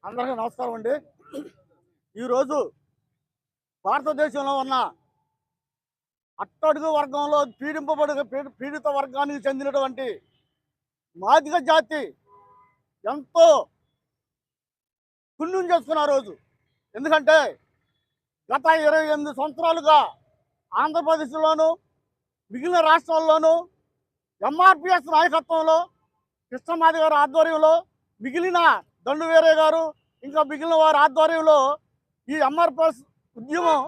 అందరికీ నమస్కారం అండి. ఈరోజు భారతదేశంలో ఉన్న అట్టడుగు వర్గంలో పీడిత వర్గానికి చెందినటువంటి మాదిగ జాతి ఎంతో పుణ్యం చేసుకున్న రోజు. ఎందుకంటే గత 28 సంవత్సరాలుగా ఆంధ్రప్రదేశ్లోను మిగిలిన రాష్ట్రాల్లోనూ ఎంఆర్పిఎస్ నాయకత్వంలో కృష్ణమాది గారి ఆధ్వర్యంలో మిగిలిన దండువేరే గారు ఇంకా మిగిలిన వారి ఆధ్వర్యంలో ఈ ఎంఆర్పిఎస్ ఉద్యమం